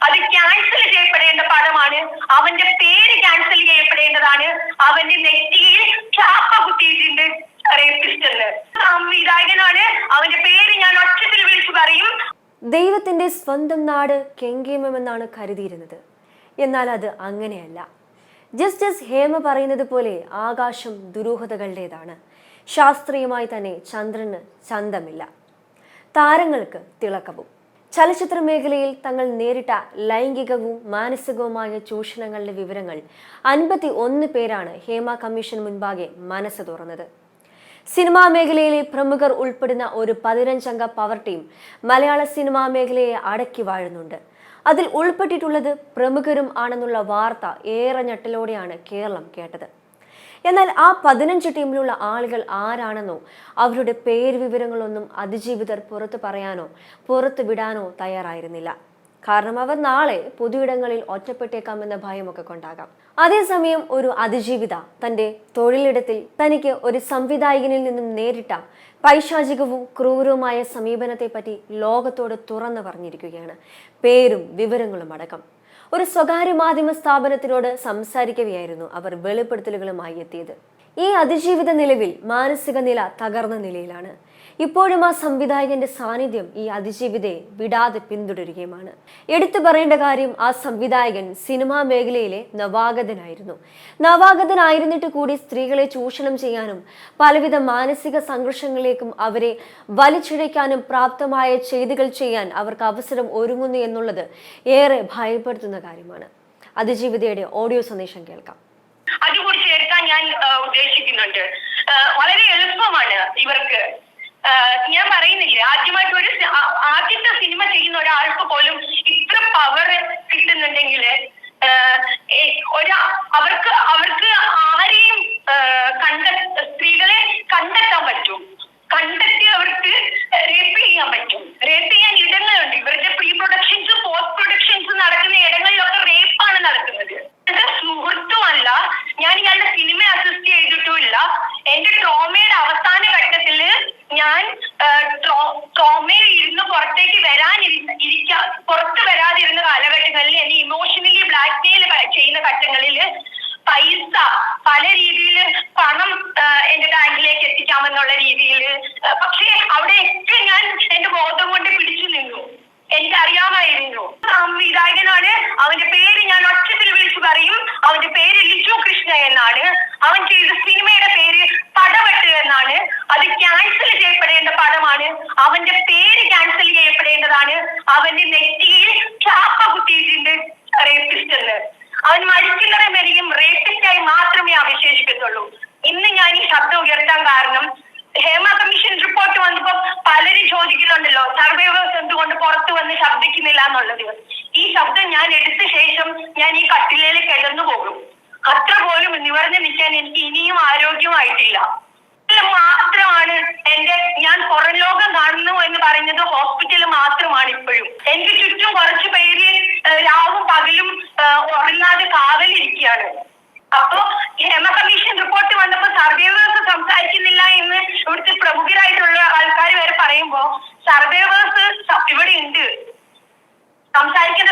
അത് ക്യാൻസൽ ചെയ്യപ്പെടേണ്ട പടമാണ്. അവന്റെ പേര് ക്യാൻസൽ ചെയ്യപ്പെടേണ്ടതാണ്. അവന്റെ നെറ്റിയിൽ ചാപ്പ കുത്തിയിട്ടുണ്ട് റേപ്പിസ്റ്റ് എന്ന്. സംവിധായകനാണ്. അവന്റെ പേര് ഞാൻ ഒച്ചത്തിൽ വിളിച്ചു പറയും. ദൈവത്തിന്റെ സ്വന്തം നാട് കെങ്കേമമെന്നാണ് കരുതിയിരുന്നത്. എന്നാൽ അത് അങ്ങനെയല്ല. ജസ്റ്റിസ് ഹേമ പറയുന്നത് പോലെ ആകാശം ദുരൂഹതകളുടേതാണ്. ശാസ്ത്രീയമായി തന്നെ ചന്ദ്രന് ചന്തമില്ല, താരങ്ങൾക്ക് തിളക്കവും. ചലച്ചിത്ര മേഖലയിൽ തങ്ങൾ നേരിട്ട ലൈംഗികവും മാനസികവുമായ ചൂഷണങ്ങളുടെ വിവരങ്ങൾ 51 പേരാണ് ഹേമ കമ്മീഷൻ മുൻപാകെ മനസ്സ് തുറന്നത്. സിനിമാ മേഖലയിലെ പ്രമുഖർ ഉൾപ്പെടുന്ന ഒരു 15-അംഗ പവർ ടീം മലയാള സിനിമാ മേഖലയെ അടക്കി വാഴുന്നുണ്ട്. അതിൽ ഉൾപ്പെട്ടിട്ടുള്ളത് പ്രമുഖരും ആണെന്നുള്ള വാർത്ത ഏറെ ഞെട്ടലോടെയാണ് കേരളം കേട്ടത്. എന്നാൽ ആ 15 ടീമിലുള്ള ആളുകൾ ആരാണെന്നോ അവരുടെ പേര് വിവരങ്ങളൊന്നും അതിജീവിതർ പുറത്തു പറയാനോ പുറത്തു വിടാനോ തയ്യാറായിരുന്നില്ല. കാരണം അവർ നാളെ പൊതുയിടങ്ങളിൽ ഒറ്റപ്പെട്ടേക്കാമെന്ന ഭയമൊക്കെ കൊണ്ടാകാം. അതേസമയം ഒരു അതിജീവിത തന്റെ തൊഴിലിടത്തിൽ തനിക്ക് ഒരു സംവിധായകനിൽ നിന്നും നേരിട്ട പൈശാചികവും ക്രൂരവുമായ സമീപനത്തെ പറ്റി ലോകത്തോട് തുറന്നു പറഞ്ഞിരിക്കുകയാണ്, പേരും വിവരങ്ങളും അടക്കം. ഒരു സ്വകാര്യ മാധ്യമ സ്ഥാപനത്തിനോട് സംസാരിക്കവെയായിരുന്നു അവർ വെളിപ്പെടുത്തലുകളുമായി എത്തിയത്. ഈ അതിജീവിത നിലവിൽ മാനസിക നില തകർന്ന നിലയിലാണ്. ഇപ്പോഴും ആ സംവിധായകന്റെ സാന്നിധ്യം ഈ അതിജീവിതയെ വിടാതെ പിന്തുടരുകയുമാണ്. എടുത്തു പറയേണ്ട കാര്യം, ആ സംവിധായകൻ സിനിമാ മേഖലയിലെ നവാഗതനായിരുന്നിട്ട് കൂടി സ്ത്രീകളെ ചൂഷണം ചെയ്യാനും പലവിധ മാനസിക സംഘർഷങ്ങളിലേക്കും അവരെ വലിച്ചിഴയ്ക്കാനും പ്രാപ്തമായ ചെയ്തികൾ ചെയ്യാൻ അവർക്ക് അവസരം ഒരുങ്ങുന്നു എന്നുള്ളത് ഏറെ ഭയപ്പെടുത്തുന്ന കാര്യമാണ്. അതിജീവിതയുടെ ഓഡിയോ സന്ദേശം കേൾക്കാം. അതുകൂടി ചേർക്കാൻ ഞാൻ ഉദ്ദേശിക്കുന്നുണ്ട്. വളരെ എളുപ്പമാണ് ഇവർക്ക്. ഞാൻ പറയുന്നില്ല, ആദ്യത്തെ സിനിമ ചെയ്യുന്ന ഒരാൾക്ക് പോലും ഇത്ര പവർ കിട്ടുന്നുണ്ടെങ്കിൽ അവർക്ക് ആരെയും സ്ത്രീകളെ കണ്ടെത്താൻ പറ്റും. കണ്ടെത്തി അവർക്ക് റേപ്പ് ചെയ്യാൻ പറ്റും. റേപ്പ് ചെയ്യാൻ ഇടങ്ങളുണ്ട്. ഇവരുടെ പ്രീ പ്രൊഡക്ഷൻസ് പോസ്റ്റ് പ്രൊഡക്ഷൻസ് നടക്കുന്ന ഇടങ്ങളിലൊക്കെ റേപ്പാണ് നടക്കുന്നത്. എന്റെ സുഹൃത്തുമല്ല, ഞാൻ ഇയാളുടെ സിനിമ അസിസ്റ്റ് ചെയ്തിട്ടുമില്ല. എന്റെ ട്രോമയുടെ അവസാന ഘട്ടത്തില് ഞാൻ ട്രോമയിൽ ഇരുന്ന് പുറത്ത് വരാതിരുന്ന കാലഘട്ടങ്ങളിൽ എന്നെ ഇമോഷണലി ബ്ലാക്ക്മെയിൽ ചെയ്യുന്ന ഘട്ടങ്ങളിൽ പൈസ പല രീതിയിൽ പണം എന്റെ ബാങ്കിലേക്ക് എത്തിക്കാമെന്നുള്ള രീതിയിൽ. പക്ഷേ അവിടെയൊക്കെ ഞാൻ എന്റെ ബോധം കൊണ്ട് പിടിച്ചു നിന്നു. എനിക്കറിയാമായിരുന്നു സംവിധായകനാണ്. അവന്റെ പേര് ഞാൻ ഒച്ചത്തിൽ വിളിച്ചു പറയും. അവന്റെ പേര് ലിജു കൃഷ്ണ എന്നാണ്. അവൻ ചെയ്ത സിനിമയുടെ പേര് പടവെട്ട് എന്നാണ്. അത് ക്യാൻസൽ ചെയ്യപ്പെടേണ്ട പടമാണ്. അവന്റെ പേര് ക്യാൻസൽ ചെയ്യപ്പെടേണ്ടതാണ്. അവന്റെ നെറ്റിയിൽ ചാപ്പ കുത്തിയിട്ടുണ്ട് റേപ്പിസ്റ്റ് എന്ന്. അവൻ മരിക്കുന്നവരെ വരെയും റേപ്പിസ്റ്റായി മാത്രമേ അവശേഷിക്കത്തുള്ളൂ. ഇന്ന് ഞാൻ ഈ ശബ്ദം ഉയർത്താൻ കാരണം, ഹേമ കമ്മീഷൻ റിപ്പോർട്ട് വന്നപ്പോൾ പലരും ചോദിക്കുന്നുണ്ടല്ലോ, സർവൈവേഴ്സ് എന്തുകൊണ്ട് പുറത്തു വന്ന് ശബ്ദിക്കുന്നില്ല എന്നുള്ളത്. ഈ ശബ്ദം ഞാൻ എടുത്ത ശേഷം ഞാൻ ഈ കട്ടിലയിൽ കിടന്നു പോകും. അത്ര പോലും നിവർന്നു നിൽക്കാൻ എനിക്ക് ഇനിയും ആരോഗ്യമായിട്ടില്ല. മാത്രമാണ് ഞാൻ പുറം ലോകം കാണുന്നു എന്ന് പറയുന്നത് ഹോസ്പിറ്റൽ മാത്രമാണ്. ഇപ്പോഴും എനിക്ക് ചുറ്റും കുറച്ചു പേര് രാവും പകലും ഉറങ്ങാതെ കാവലിരിക്കുകയാണ്. അപ്പോ ഹേമ കമ്മീഷൻ റിപ്പോർട്ട് വന്നപ്പോ സർവൈവേഴ്സ് സംസാരിക്കുന്നില്ല എന്ന് ഇവിടുത്തെ പ്രമുഖരായിട്ടുള്ള ആൾക്കാർ വരെ പറയുമ്പോ സർവൈവേഴ്സ് ഇവിടെ ഉണ്ട്. സംസാരിക്കേണ്ട